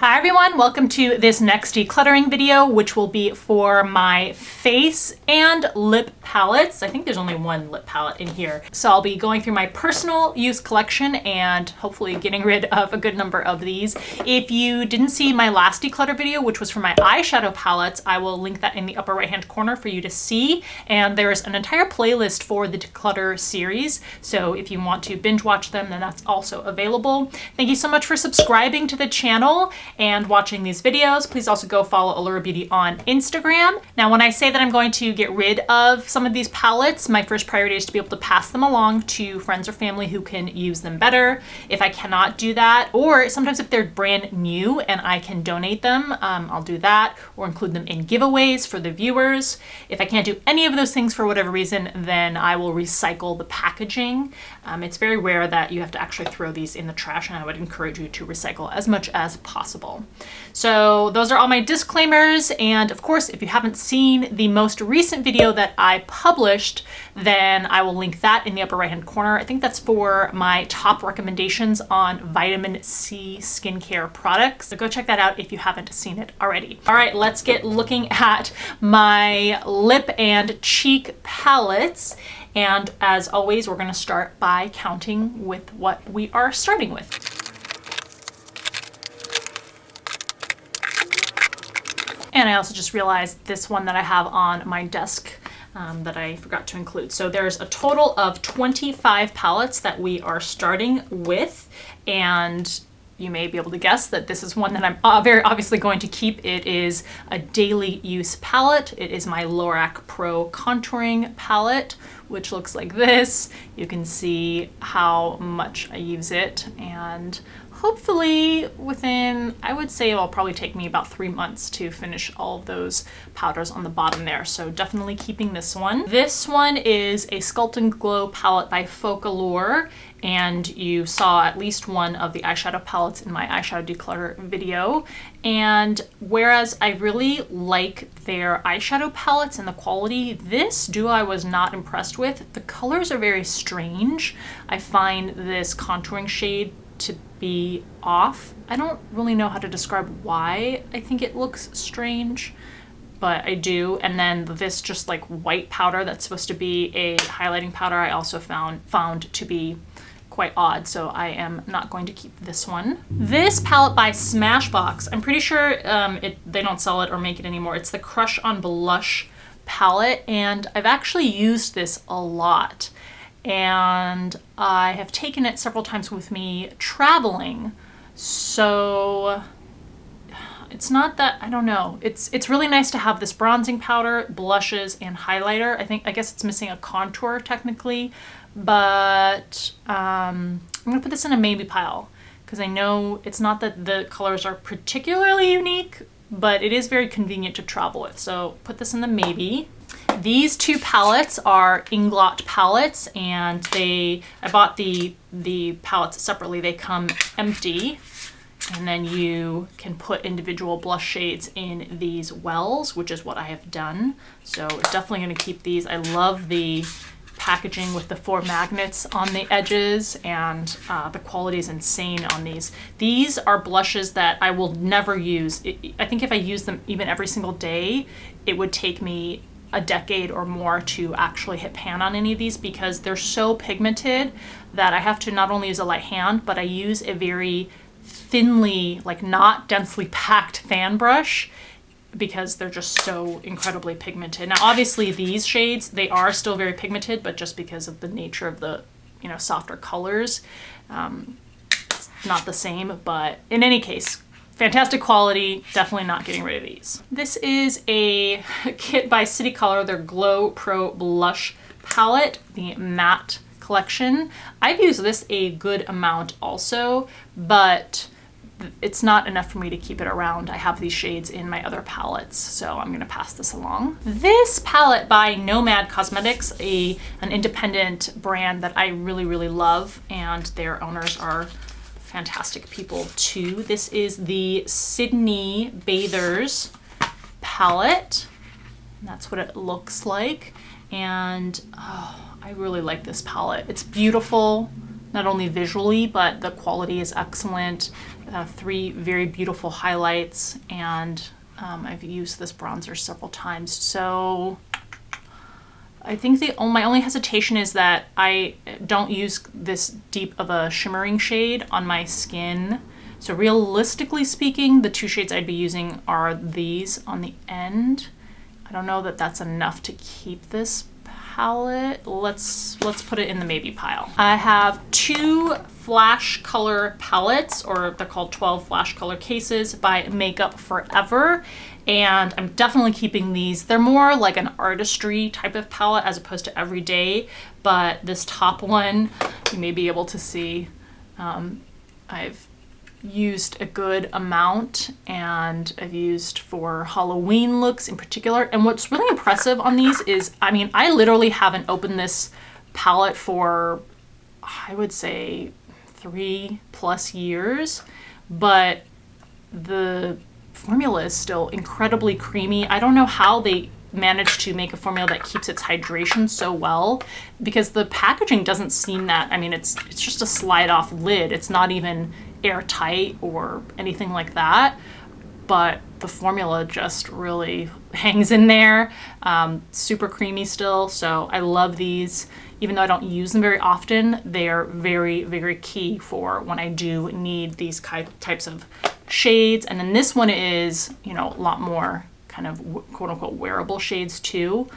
Hi everyone, welcome to this next decluttering video, which will be for my face and lip palettes. I think there's only one lip palette in here. So I'll be going through my personal use collection and hopefully getting rid of a good number of these. If you didn't see my last declutter video, which was for my eyeshadow palettes, I will link that in the upper right hand corner for you to see. And there's an entire playlist for the declutter series. So if you want to binge watch them, then that's also available. Thank you so much for subscribing to the channel and watching these videos. Please also go follow Allura Beauty on Instagram. Now, when I say that I'm going to get rid of some of these palettes, my first priority is to be able to pass them along to friends or family who can use them better. If I cannot do that, or sometimes if they're brand new and I can donate them, I'll do that or include them in giveaways for the viewers. If I can't do any of those things for whatever reason, then I will recycle the packaging. It's very rare that you have to actually throw these in the trash, and I would encourage you to recycle as much as possible. So those are all my disclaimers, and of course, if you haven't seen the most recent video that I published, then I will link that in the upper right hand corner. I think that's for my top recommendations on vitamin C skincare products. So go check that out if you haven't seen it already. All right, let's get looking at my lip and cheek palettes. And as always, we're gonna start by counting with what we are starting with. And I also just realized this one that I have on my desk that I forgot to include. So there's a total of 25 palettes that we are starting with, and you may be able to guess that this is one that I'm very obviously going to keep. It is a daily use palette. It is my Lorac Pro contouring palette, which looks like this. You can see how much I use it, and hopefully within, I would say it'll probably take me about 3 months to finish all of those powders on the bottom there. So definitely keeping this one. This one is a Sculpting Glow palette by Allure, and you saw at least one of the eyeshadow palettes in my eyeshadow declutter video. And whereas I really like their eyeshadow palettes and the quality, this duo I was not impressed with. The colors are very strange. I find this contouring shade to be off. I don't really know how to describe why I think it looks strange, but I do. And then this just like white powder that's supposed to be a highlighting powder, I also found to be quite odd, so I am not going to keep this one. This palette by Smashbox, I'm pretty sure they don't sell it or make it anymore. It's the Crush on Blush palette, and I've actually used this a lot. And I have taken it several times with me traveling. So it's not that, I don't know. It's really nice to have this bronzing powder, blushes, and highlighter. I guess it's missing a contour technically, but I'm gonna put this in a maybe pile because I know it's not that the colors are particularly unique, but it is very convenient to travel with. So put this in the maybe. These two palettes are Inglot palettes, and I bought the palettes separately. They come empty, and then you can put individual blush shades in these wells, which is what I have done. So definitely going to keep these. I love the packaging with the 4 magnets on the edges, and the quality is insane on these. These are blushes that I will never use. I think if I use them even every single day, it would take me a decade or more to actually hit pan on any of these because they're so pigmented that I have to not only use a light hand, but I use a very thinly, like not densely packed fan brush because they're just so incredibly pigmented. Now, obviously these shades, they are still very pigmented, but just because of the nature of the, softer colors, it's not the same, but in any case, fantastic quality, definitely not getting rid of these. This is a kit by City Color, their Glow Pro Blush palette, the matte collection. I've used this a good amount also, but it's not enough for me to keep it around. I have these shades in my other palettes, so I'm gonna pass this along. This palette by Nomad Cosmetics, an independent brand that I really, really love, and their owners are fantastic people too. This is the Sydney Bathers palette. And that's what it looks like. And I really like this palette. It's beautiful. not only visually, but the quality is excellent. three very beautiful highlights, and I've used this bronzer several times. So I think my only hesitation is that I don't use this deep of a shimmering shade on my skin. So realistically speaking, the two shades I'd be using are these on the end. I don't know that that's enough to keep this palette. Let's put it in the maybe pile. I have two flash color palettes, or they're called 12 flash color cases by Makeup Forever. And I'm definitely keeping these. They're more like an artistry type of palette as opposed to everyday, but this top one, you may be able to see, I've used a good amount, and I've used for Halloween looks in particular. And what's really impressive on these is, I mean, I literally haven't opened this palette for, I would say, 3+ years, but the formula is still incredibly creamy. I don't know how they managed to make a formula that keeps its hydration so well, because the packaging doesn't seem that, I mean, it's just a slide off lid. It's not even airtight or anything like that, but the formula just really hangs in there. Super creamy still, so I love these. Even though I don't use them very often, they are very, very key for when I do need these types of shades. And then this one is, you know, a lot more kind of quote unquote wearable shades too.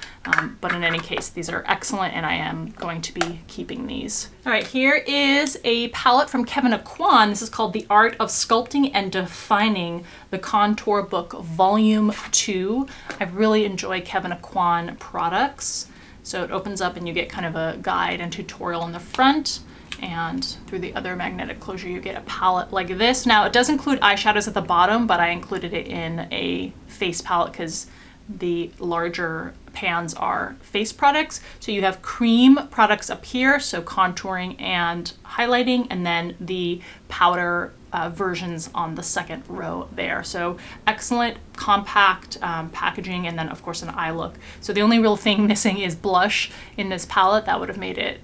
But in any case, these are excellent, and I am going to be keeping these. All right, here is a palette from Kevin Aquan. This is called The Art of Sculpting and Defining the Contour Book Volume 2. I really enjoy Kevin Aquan products. So it opens up and you get kind of a guide and tutorial in the front, and through the other magnetic closure you get a palette like this. Now it does include eyeshadows at the bottom, but I included it in a face palette because the larger pans are face products. So you have cream products up here, so contouring and highlighting, and then the powder versions on the second row there. So excellent compact packaging, and then of course an eye look. So the only real thing missing is blush in this palette. That would have made it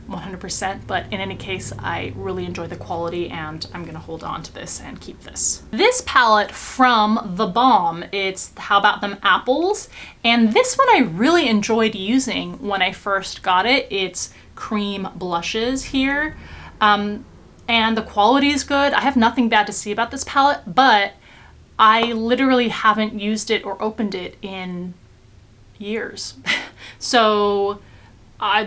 100%, but in any case, I really enjoy the quality, and I'm gonna hold on to this and keep this. This palette from The Balm, it's How About Them Apples, and this one I really enjoyed using when I first got it. It's cream blushes here, and the quality is good. I have nothing bad to say about this palette, but I literally haven't used it or opened it in years. So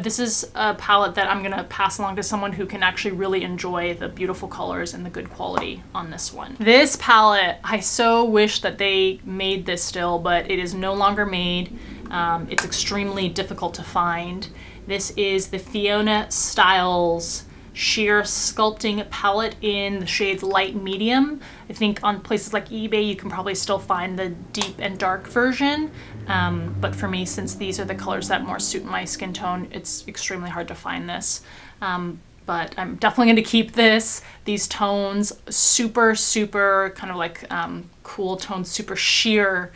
this is a palette that I'm gonna pass along to someone who can actually really enjoy the beautiful colors and the good quality on this one. This palette, I so wish that they made this still, but it is no longer made. It's extremely difficult to find. This is the Fiona Styles Sheer Sculpting palette in the shades light medium. I think on places like eBay you can probably still find the deep and dark version, but for me, since these are the colors that more suit my skin tone, it's extremely hard to find this. But I'm definitely going to keep this. These tones, super kind of like cool tones, super sheer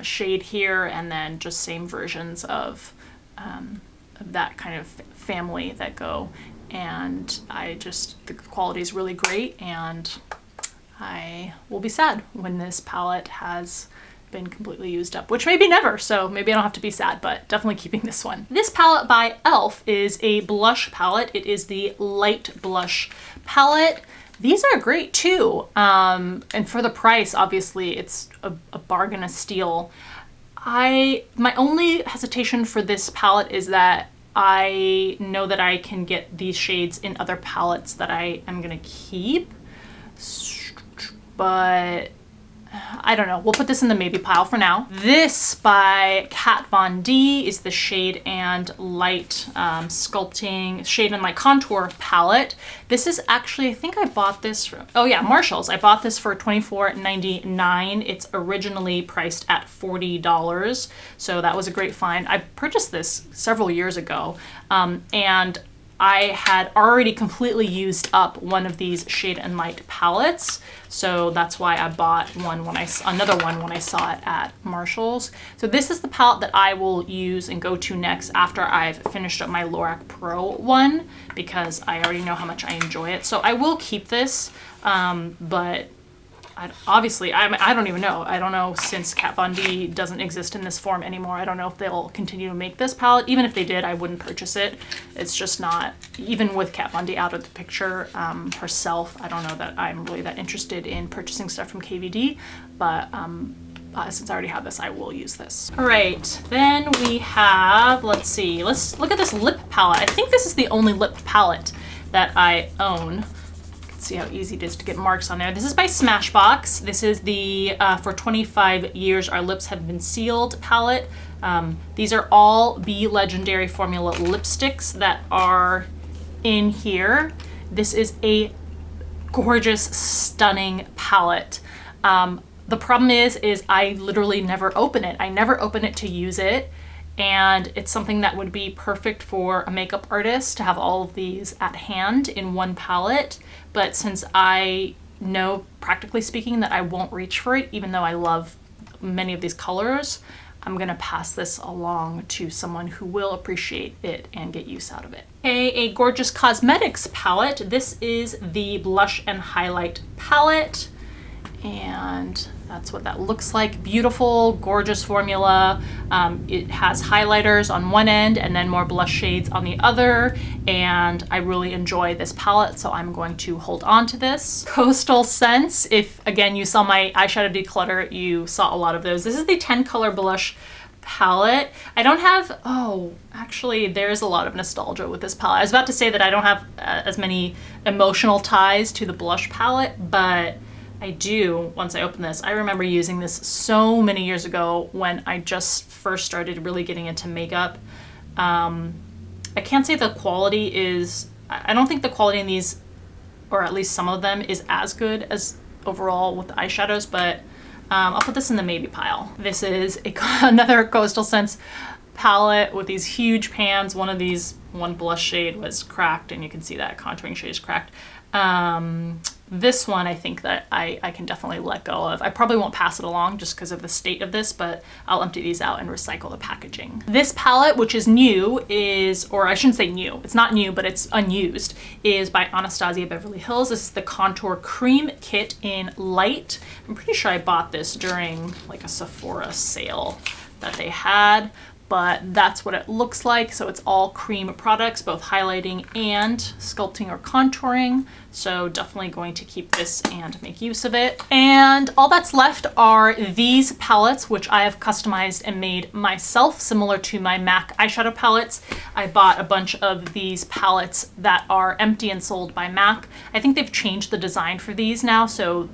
shade here, and then just same versions of that kind of family that go. And the quality is really great, and I will be sad when this palette has been completely used up, which maybe never, so maybe I don't have to be sad, but definitely keeping this one. This palette by e.l.f. is a blush palette. It is the light blush palette. These are great too, and for the price, obviously, it's a bargain, a steal. My only hesitation for this palette is that I know that I can get these shades in other palettes that I am gonna keep, but I don't know. We'll put this in the maybe pile for now. This by Kat Von D is the Shade and Light Sculpting Shade and Light Contour palette. This is actually, I think I bought this from, oh yeah, Marshall's. I bought this for $24.99. It's originally priced at $40, so that was a great find. I purchased this several years ago, and I had already completely used up one of these Shade and Light palettes. So that's why I bought another one when I saw it at Marshall's. So this is the palette that I will use and go to next after I've finished up my Lorac Pro one, because I already know how much I enjoy it. So I will keep this, but obviously, I don't even know. I don't know, since Kat Von D doesn't exist in this form anymore. I don't know if they'll continue to make this palette. Even if they did, I wouldn't purchase it. It's just not, even with Kat Von D out of the picture herself, I don't know that I'm really that interested in purchasing stuff from KVD, but since I already have this, I will use this. All right, then we have, let's see, let's look at this lip palette. I think this is the only lip palette that I own. See how easy it is to get marks on there. This is by Smashbox. This is the For 25 Years Our Lips Have Been Sealed palette. These are all Be Legendary formula lipsticks that are in here. This is a gorgeous, stunning palette. The problem is I literally never open it. I never open it to use it. And it's something that would be perfect for a makeup artist to have all of these at hand in one palette. But since I know, practically speaking, that I won't reach for it, even though I love many of these colors, I'm gonna pass this along to someone who will appreciate it and get use out of it. Okay, a Gorgeous Cosmetics palette. This is the Blush and Highlight palette. And that's what that looks like. Beautiful, gorgeous formula. It has highlighters on one end and then more blush shades on the other. And I really enjoy this palette, so I'm going to hold on to this. Coastal Scents. If, again, you saw my eyeshadow declutter, you saw a lot of those. This is the 10 color blush palette. I don't have, oh, actually there's a lot of nostalgia with this palette. I was about to say that I don't have as many emotional ties to the blush palette, but I do, once I open this. I remember using this so many years ago when I just first started really getting into makeup. I can't say the quality is, I don't think the quality in these, or at least some of them, is as good as overall with the eyeshadows, but I'll put this in the maybe pile. This is another Coastal Scents palette with these huge pans. One blush shade was cracked, and you can see that contouring shade is cracked. This one I think that I can definitely let go of. I probably won't pass it along just because of the state of this, but I'll empty these out and recycle the packaging. This palette, which is new, or I shouldn't say new, it's not new, but it's unused, is by Anastasia Beverly Hills. This is the Contour Cream Kit in Light. I'm pretty sure I bought this during like a Sephora sale that they had, but that's what it looks like. So it's all cream products, both highlighting and sculpting or contouring. So definitely going to keep this and make use of it. And all that's left are these palettes, which I have customized and made myself, similar to my MAC eyeshadow palettes. I bought a bunch of these palettes that are empty and sold by MAC. I think they've changed the design for these now, so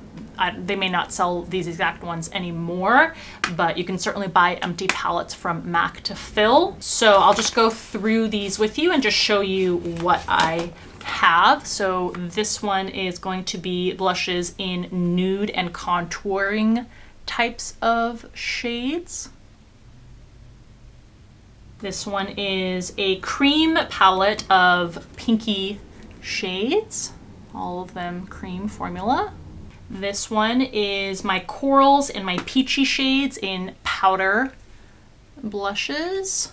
they may not sell these exact ones anymore, but you can certainly buy empty palettes from MAC to fill. So I'll just go through these with you and just show you what I have. So this one is going to be blushes in nude and contouring types of shades. This one is a cream palette of pinky shades, all of them cream formula. This one is my corals and my peachy shades in powder blushes.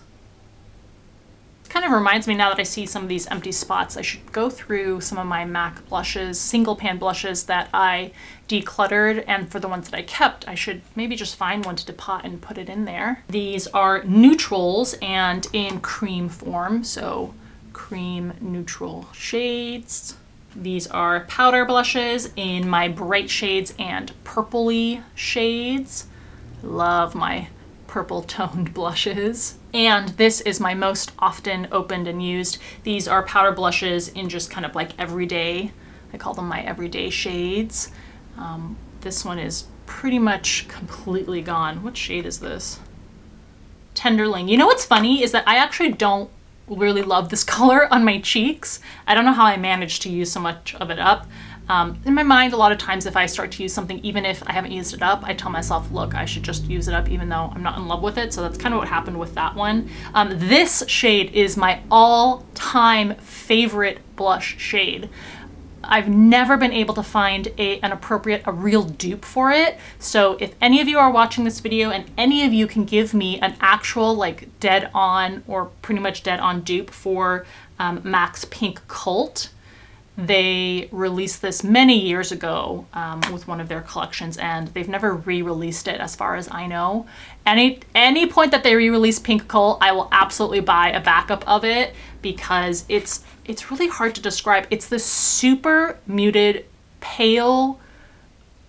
Kind of reminds me, now that I see some of these empty spots, I should go through some of my MAC blushes, single pan blushes that I decluttered, and for the ones that I kept, I should maybe just find one to depot and put it in there. These are neutrals and in cream form, so cream neutral shades. These are powder blushes in my bright shades and purpley shades. Love my purple toned blushes. And this is my most often opened and used. These are powder blushes in just kind of like everyday, I call them my everyday shades. This one is pretty much completely gone. What shade is this? Tenderling. You know what's funny is that I actually don't really love this color on my cheeks. I don't know how I managed to use so much of it up. In my mind, a lot of times if I start to use something, even if I haven't used it up, I tell myself, look, I should just use it up even though I'm not in love with it. So that's kind of what happened with that one. This shade is my all-time favorite blush shade. I've never been able to find a real dupe for it. So if any of you are watching this video and any of you can give me an actual like dead on or pretty much dead on dupe for MAC's Pink Cult, they released this many years ago with one of their collections, and they've never re-released it as far as I know. Any point that they re-release Pink Cult, I will absolutely buy a backup of it because it's really hard to describe. It's this super muted, pale,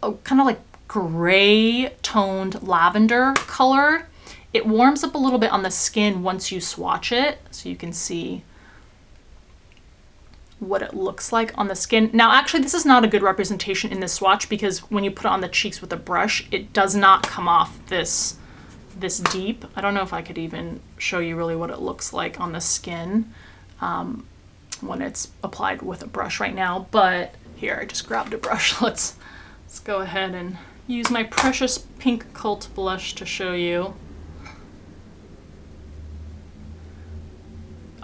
kind of like gray toned lavender color. It warms up a little bit on the skin once you swatch it, so you can see what it looks like on the skin. Now, actually, this is not a good representation in this swatch because when you put it on the cheeks with a brush, it does not come off this deep. I don't know if I could even show you really what it looks like on the skin when it's applied with a brush right now. But here, I just grabbed a brush. Let's go ahead and use my precious Pink Cult blush to show you.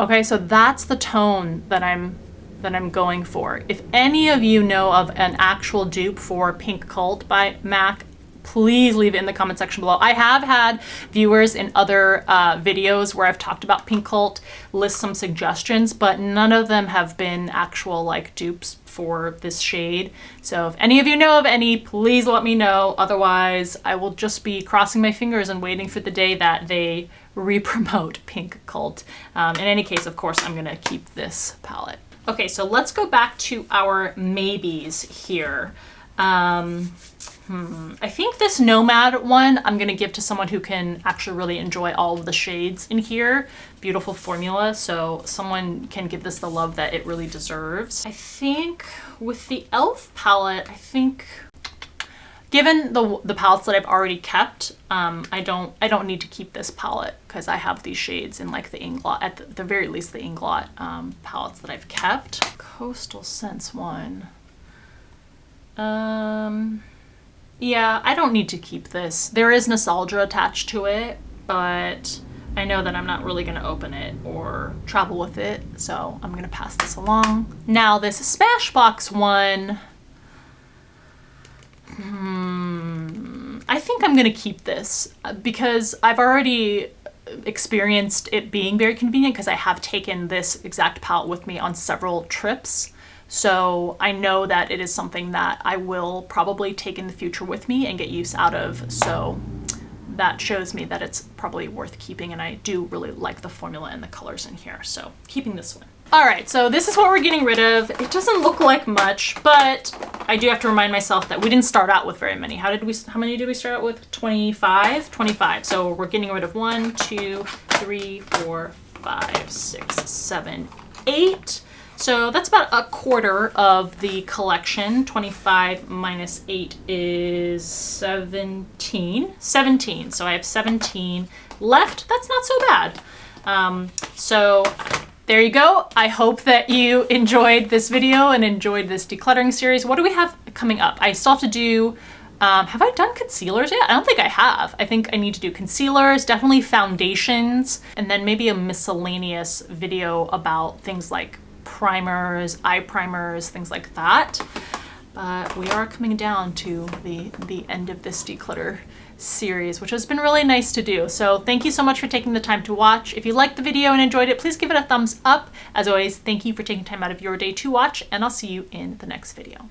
Okay, so that's the tone that I'm going for. If any of you know of an actual dupe for Pink Cult by MAC, please leave it in the comment section below. I have had viewers in other videos where I've talked about Pink Cult list some suggestions, but none of them have been actual like dupes for this shade. So if any of you know of any, please let me know. Otherwise, I will just be crossing my fingers and waiting for the day that they re-promote Pink Cult. In any case, of course, I'm gonna keep this palette. Okay, so let's go back to our maybes here. I think this Nomad one I'm gonna give to someone who can actually really enjoy all of the shades in here. Beautiful formula, so someone can give this the love that it really deserves. I think with the e.l.f. palette, given the palettes that I've already kept, I don't need to keep this palette because I have these shades in like the Inglot, at the very least the Inglot palettes that I've kept. Coastal Scents one. Yeah, I don't need to keep this. There is nostalgia attached to it, but I know that I'm not really gonna open it or travel with it, so I'm gonna pass this along. Now this Smashbox one, I think I'm gonna keep this because I've already experienced it being very convenient because I have taken this exact palette with me on several trips. So I know that it is something that I will probably take in the future with me and get use out of. So that shows me that it's probably worth keeping, and I do really like the formula and the colors in here. So keeping this one. All right, so this is what we're getting rid of. It doesn't look like much, but I do have to remind myself that we didn't start out with very many. How many did we start out with? 25? 25. So we're getting rid of 1, 2, 3, 4, 5, 6, 7, 8. So that's about a quarter of the collection. 25 minus 8 is 17. 17. So I have 17 left. That's not so bad. So there you go. I hope that you enjoyed this video and enjoyed this decluttering series. What do we have coming up? I still have to do, have I done concealers yet? I don't think I have. I think I need to do concealers, definitely foundations, and then maybe a miscellaneous video about things like primers, eye primers, things like that. But we are coming down to the end of this declutter series, which has been really nice to do. So thank you so much for taking the time to watch. If you liked the video and enjoyed it, please give it a thumbs up. As always, thank you for taking time out of your day to watch, and I'll see you in the next video.